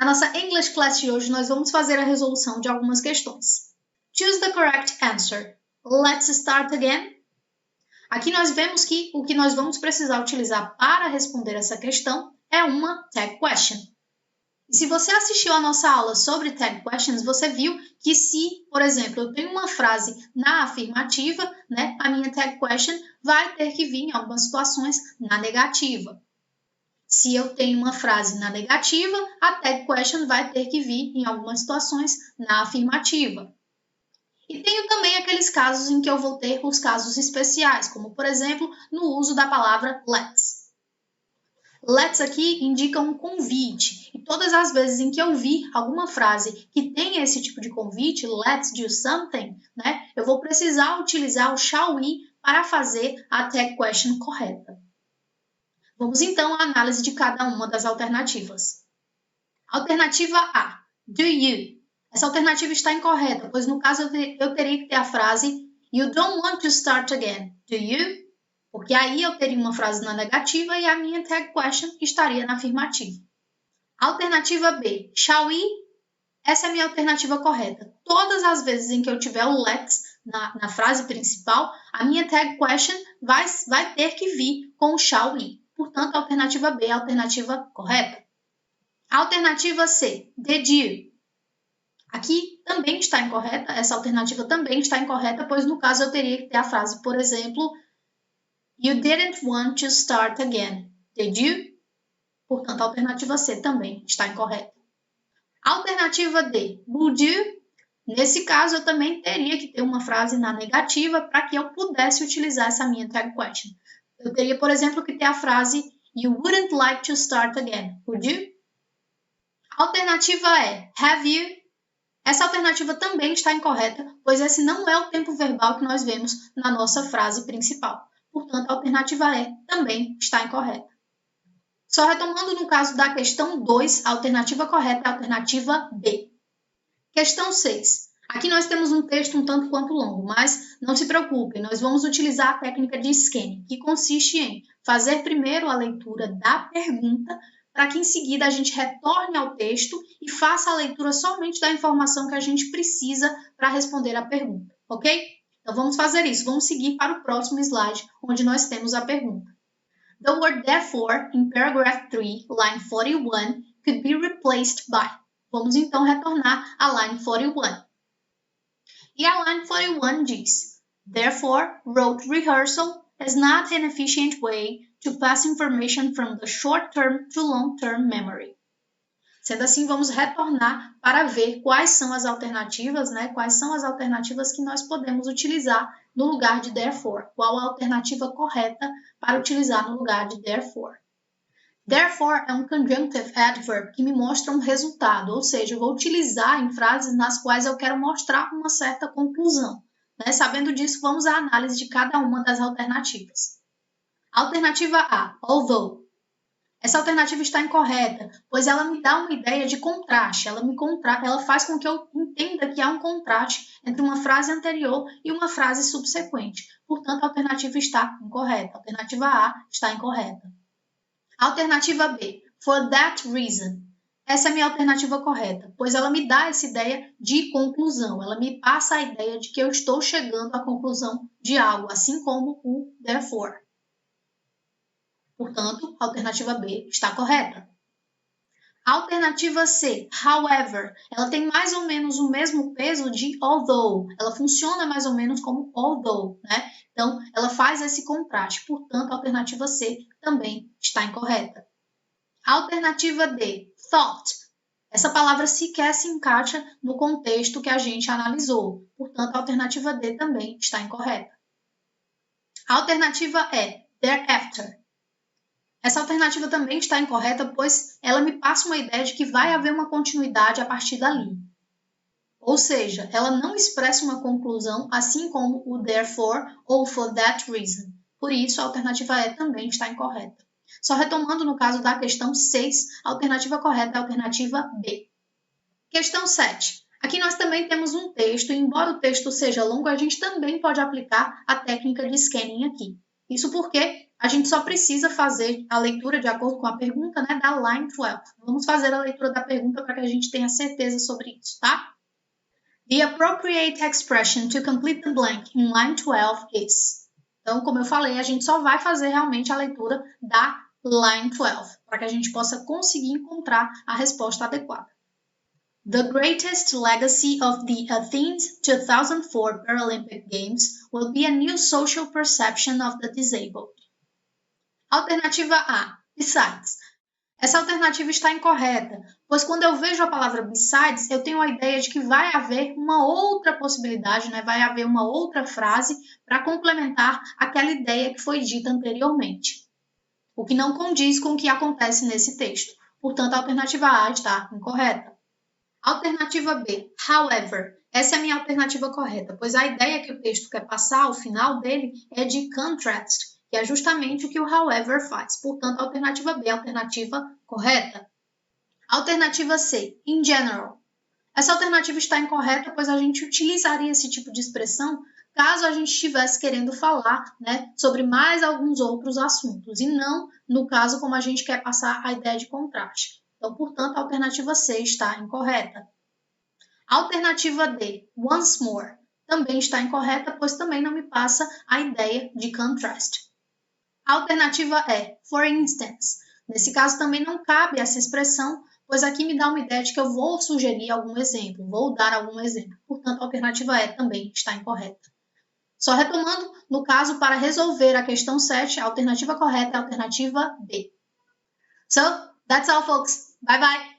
nossa English Class de hoje, nós vamos fazer a resolução de algumas questões. Choose the correct answer. Let's start again. Aqui nós vemos que o que nós vamos precisar utilizar para responder essa questão é uma tag question. E se você assistiu a nossa aula sobre tag questions, você viu que se, por exemplo, eu tenho uma frase na afirmativa, a minha tag question vai ter que vir em algumas situações na negativa. Se eu tenho uma frase na negativa, a tag question vai ter que vir em algumas situações na afirmativa. E tenho também aqueles casos em que eu vou ter os casos especiais, como, por exemplo, no uso da palavra let's. Let's aqui indica um convite, e todas as vezes em que eu vi alguma frase que tenha esse tipo de convite, let's do something, eu vou precisar utilizar o shall we para fazer a tag question correta. Vamos então à análise de cada uma das alternativas. Alternativa A, do you. Essa alternativa está incorreta, pois no caso eu teria que ter a frase You don't want to start again, do you? Porque aí eu teria uma frase na negativa e a minha tag question estaria na afirmativa. Alternativa B, shall we? Essa é a minha alternativa correta. Todas as vezes em que eu tiver o let's na frase principal, a minha tag question vai ter que vir com o shall we. Portanto, a alternativa B é a alternativa correta. Alternativa C, did you? Aqui também está incorreta, essa alternativa também está incorreta, pois no caso eu teria que ter a frase, por exemplo, You didn't want to start again, did you? Portanto, a alternativa C também está incorreta. Alternativa D, would you? Nesse caso, eu também teria que ter uma frase na negativa para que eu pudesse utilizar essa minha tag question. Eu teria, por exemplo, que ter a frase You wouldn't like to start again, would you? Alternativa E, have you? Essa alternativa também está incorreta, pois esse não é o tempo verbal que nós vemos na nossa frase principal. Portanto, a alternativa E também está incorreta. Só retomando no caso da questão 2, a alternativa correta é a alternativa B. Questão 6. Aqui nós temos um texto um tanto quanto longo, mas não se preocupem, nós vamos utilizar a técnica de scanning, que consiste em fazer primeiro a leitura da pergunta, para que em seguida a gente retorne ao texto e faça a leitura somente da informação que a gente precisa para responder a pergunta, ok? Então vamos fazer isso, vamos seguir para o próximo slide, onde nós temos a pergunta. The word therefore in paragraph 3, line 41, could be replaced by. Vamos então retornar à line 41. E a line 41 diz, Therefore, rote rehearsal is not an efficient way to pass information from the short-term to long-term memory. Sendo assim, vamos retornar para ver quais são as alternativas, quais são as alternativas que nós podemos utilizar no lugar de therefore. Qual a alternativa correta para utilizar no lugar de therefore. Therefore é um conjunctive adverb que me mostra um resultado, ou seja, eu vou utilizar em frases nas quais eu quero mostrar uma certa conclusão. Sabendo disso, vamos à análise de cada uma das alternativas. Alternativa A, although. Essa alternativa está incorreta, pois ela me dá uma ideia de contraste. Ela faz com que eu entenda que há um contraste entre uma frase anterior e uma frase subsequente. Portanto, a alternativa está incorreta. A alternativa A está incorreta. Alternativa B, for that reason. Essa é a minha alternativa correta, pois ela me dá essa ideia de conclusão. Ela me passa a ideia de que eu estou chegando à conclusão de algo, assim como o therefore. Portanto, a alternativa B está correta. Alternativa C, however, ela tem mais ou menos o mesmo peso de although. Ela funciona mais ou menos como although, Então, ela faz esse contraste. Portanto, a alternativa C também está incorreta. Alternativa D, thought. Essa palavra sequer se encaixa no contexto que a gente analisou. Portanto, a alternativa D também está incorreta. Alternativa E, thereafter. Essa alternativa também está incorreta, pois ela me passa uma ideia de que vai haver uma continuidade a partir dali. Ou seja, ela não expressa uma conclusão, assim como o therefore ou for that reason. Por isso, a alternativa E também está incorreta. Só retomando no caso da questão 6, a alternativa correta é a alternativa B. Questão 7. Aqui nós também temos um texto, e embora o texto seja longo, a gente também pode aplicar a técnica de scanning aqui. Isso porque a gente só precisa fazer a leitura de acordo com a pergunta, né, da line 12. Vamos fazer a leitura da pergunta para que a gente tenha certeza sobre isso, tá? The appropriate expression to complete the blank in line 12 is. Então, como eu falei, a gente só vai fazer realmente a leitura da line 12, para que a gente possa conseguir encontrar a resposta adequada. The greatest legacy of the Athens 2004 Paralympic Games will be a new social perception of the disabled. Alternativa A, besides. Essa alternativa está incorreta, pois quando eu vejo a palavra besides, eu tenho a ideia de que vai haver uma outra possibilidade, né? Vai haver uma outra frase para complementar aquela ideia que foi dita anteriormente, o que não condiz com o que acontece nesse texto. Portanto, a alternativa A está incorreta. Alternativa B, however. Essa é a minha alternativa correta, pois a ideia que o texto quer passar ao final dele é de contrast, que é justamente o que o however faz. Portanto, a alternativa B é a alternativa correta. Alternativa C, in general. Essa alternativa está incorreta, pois a gente utilizaria esse tipo de expressão caso a gente estivesse querendo falar, né, sobre mais alguns outros assuntos, e não no caso como a gente quer passar a ideia de contraste. Então, portanto, a alternativa C está incorreta. Alternativa D, once more, também está incorreta, pois também não me passa a ideia de contrast. Alternativa E, for instance. Nesse caso também não cabe essa expressão, pois aqui me dá uma ideia de que eu vou sugerir algum exemplo, vou dar algum exemplo. Portanto, a alternativa E também está incorreta. Só retomando, no caso, para resolver a questão 7, a alternativa correta é a alternativa B. So, that's all, folks. Bye bye!